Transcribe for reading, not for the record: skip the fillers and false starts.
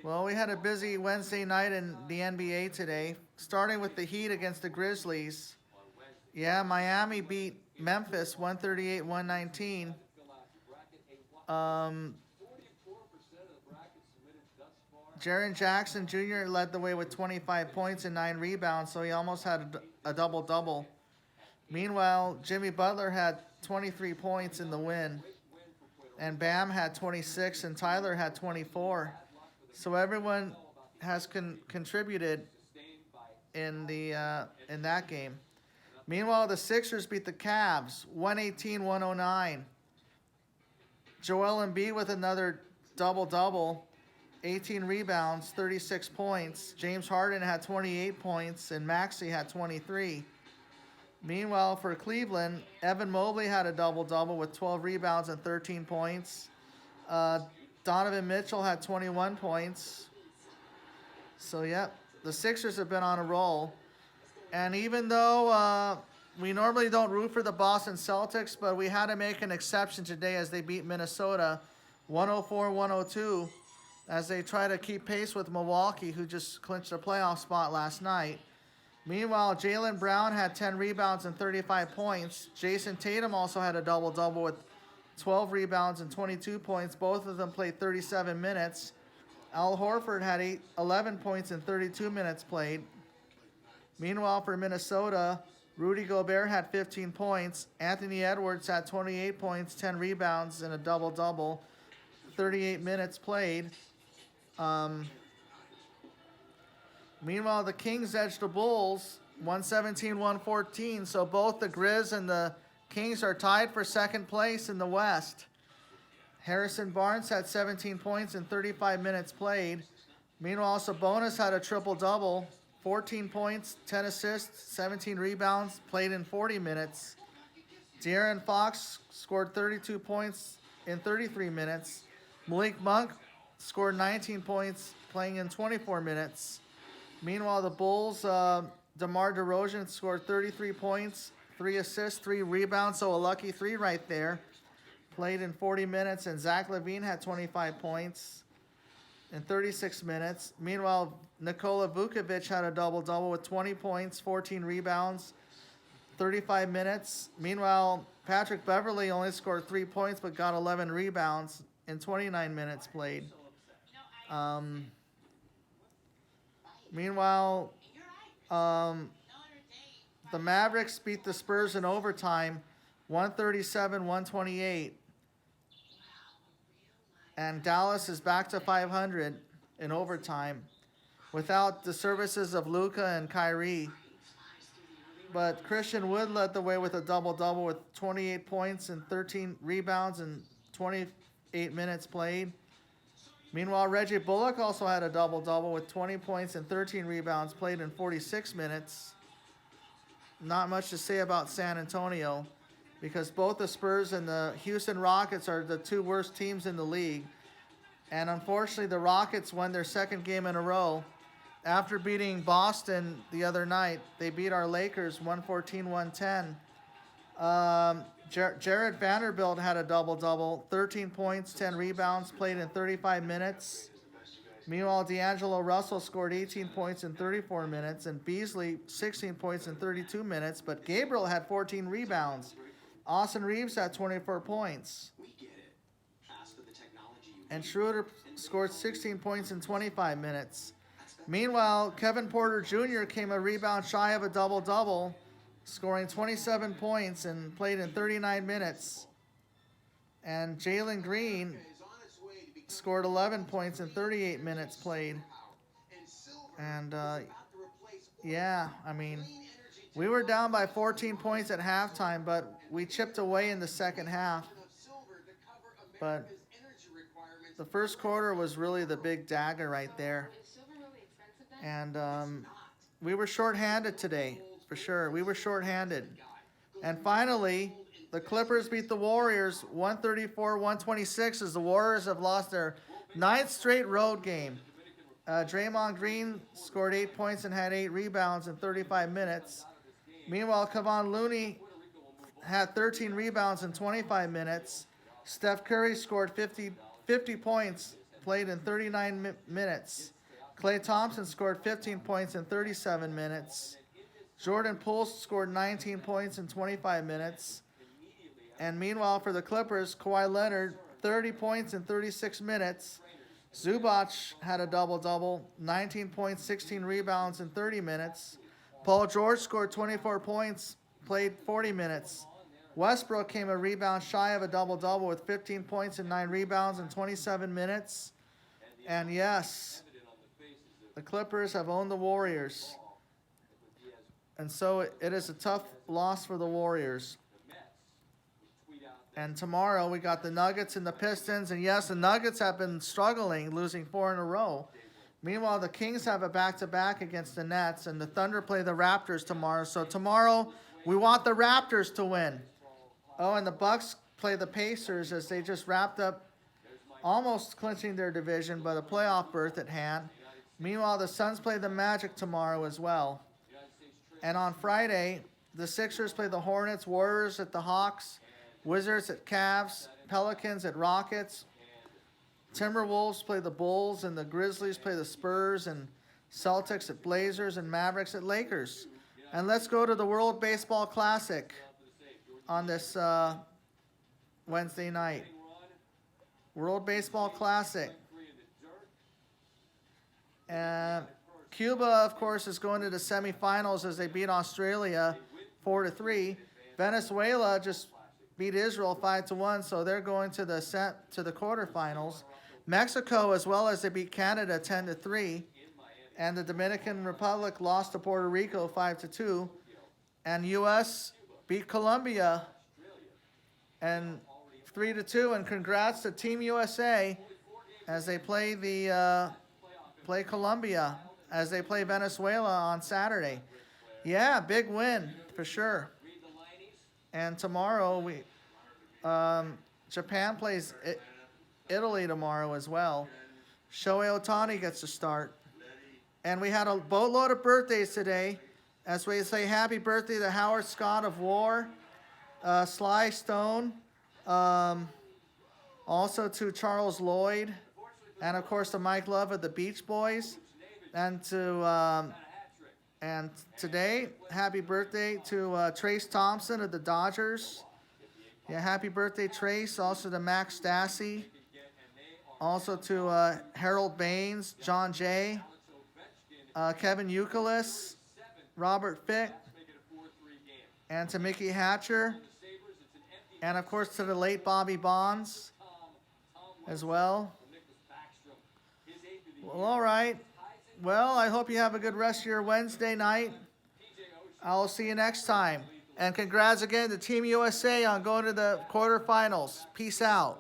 Well, we had a busy Wednesday night in the NBA today, starting with the Heat against the Grizzlies. Yeah, Miami beat Memphis 138-119. Um, Jaren Jackson Jr. led the way with 25 points and 9 rebounds, so he almost had a double double. Meanwhile, Jimmy Butler had 23 points in the win, and Bam had 26, and Tyler had 24. So everyone has contributed in that game. Meanwhile, the Sixers beat the Cavs 118-109. Joel Embiid with another double-double, 18 rebounds, 36 points. James Harden had 28 points, and Maxey had 23. Meanwhile, for Cleveland, Evan Mobley had a double-double with 12 rebounds and 13 points. Donovan Mitchell had 21 points. So, yep, the Sixers have been on a roll. And even though we normally don't root for the Boston Celtics, but we had to make an exception today as they beat Minnesota 104-102 as they try to keep pace with Milwaukee, who just clinched a playoff spot last night. Meanwhile, Jaylen Brown had 10 rebounds and 35 points. Jason Tatum also had a double-double with 12 rebounds and 22 points. Both of them played 37 minutes. Al Horford had 11 points in 32 minutes played. Meanwhile, for Minnesota, Rudy Gobert had 15 points. Anthony Edwards had 28 points, 10 rebounds, and a double-double. 38 minutes played. Meanwhile, the Kings edged the Bulls 117-114. So both the Grizz and the Kings are tied for second place in the West. Harrison Barnes had 17 points in 35 minutes played. Meanwhile, Sabonis had a triple-double, 14 points, 10 assists, 17 rebounds, played in 40 minutes. De'Aaron Fox scored 32 points in 33 minutes. Malik Monk scored 19 points, playing in 24 minutes. Meanwhile, the Bulls, DeMar DeRozan scored 33 points, 3 assists, 3 rebounds, so a lucky 3 right there. Played in 40 minutes, and Zach LaVine had 25 points in 36 minutes. Meanwhile, Nikola Vucevic had a double-double with 20 points, 14 rebounds, 35 minutes. Meanwhile, Patrick Beverley only scored 3 points but got 11 rebounds in 29 minutes played. Meanwhile, the Mavericks beat the Spurs in overtime, 137-128. And Dallas is back to 500 in overtime without the services of Luka and Kyrie. But Christian Wood led the way with a double-double with 28 points and 13 rebounds and 28 minutes played. Meanwhile, Reggie Bullock also had a double-double with 20 points and 13 rebounds played in 46 minutes. Not much to say about San Antonio because both the Spurs and the Houston Rockets are the 2 worst teams in the league. And unfortunately, the Rockets won their second game in a row. After beating Boston the other night, they beat our Lakers 114-110. Jared Vanderbilt had a double-double, 13 points, 10 rebounds, played in 35 minutes. Meanwhile, D'Angelo Russell scored 18 points in 34 minutes, and Beasley 16 points in 32 minutes, but Gabriel had 14 rebounds. Austin Reeves had 24 points. And Schroeder scored 16 points in 25 minutes. Meanwhile, Kevin Porter Jr. came a rebound shy of a double-double, scoring 27 points and played in 39 minutes. And Jalen Green scored 11 points in 38 minutes played. And, yeah, I mean, we were down by 14 points at halftime, but we chipped away in the second half. But the first quarter was really the big dagger right there. And we were shorthanded today, for sure. We were shorthanded. And finally, the Clippers beat the Warriors 134-126 as the Warriors have lost their 9th straight road game. Draymond Green scored 8 points and had 8 rebounds in 35 minutes. Meanwhile, Kevon Looney had 13 rebounds in 25 minutes. Steph Curry scored 50 points played in 39 minutes. Klay Thompson scored 15 points in 37 minutes. Jordan Poole scored 19 points in 25 minutes. And meanwhile, for the Clippers, Kawhi Leonard, 30 points in 36 minutes. Zubac had a double-double, 19 points, 16 rebounds in 30 minutes. Paul George scored 24 points, played 40 minutes. Westbrook came a rebound shy of a double-double with 15 points and 9 rebounds in 27 minutes. And yes, the Clippers have owned the Warriors. And so it is a tough loss for the Warriors. And tomorrow we got the Nuggets and the Pistons. And yes, the Nuggets have been struggling, losing 4 in a row. Meanwhile, the Kings have a back-to-back against the Nets. And the Thunder play the Raptors tomorrow. So tomorrow we want the Raptors to win. Oh, and the Bucks play the Pacers as they just wrapped up almost clinching their division, but a playoff berth at hand. Meanwhile, the Suns play the Magic tomorrow as well. And on Friday, the Sixers play the Hornets, Warriors at the Hawks, Wizards at Cavs, Pelicans at Rockets. Timberwolves play the Bulls, and the Grizzlies play the Spurs, and Celtics at Blazers, and Mavericks at Lakers. And let's go to the World Baseball Classic on this Wednesday night. World Baseball Classic. And Cuba, of course, is going to the semifinals as they beat Australia 4-3. Venezuela just beat Israel 5-1, so they're going to the quarterfinals. Mexico, as well as they beat Canada 10-3, and the Dominican Republic lost to Puerto Rico 5-2, and U.S. beat Colombia and 3-2. And congrats to Team USA as they play play Colombia as they play Venezuela on Saturday. Yeah, big win for sure. And tomorrow Japan plays Italy tomorrow as well. Shohei Ohtani gets to start. And we had a boatload of birthdays today. As we say happy birthday to Howard Scott of War, Sly Stone, also to Charles Lloyd, and of course to Mike Love of the Beach Boys. And today, happy birthday to Trace Thompson of the Dodgers. Yeah, happy birthday, Trace. Also to Max Stassi. Also to Harold Baines, John Jay, Kevin Youkilis, Robert Fick, and to Mickey Hatcher. And of course to the late Bobby Bonds as well. Well, all right. Well, I hope you have a good rest of your Wednesday night. I'll see you next time. And congrats again to Team USA on going to the quarterfinals. Peace out.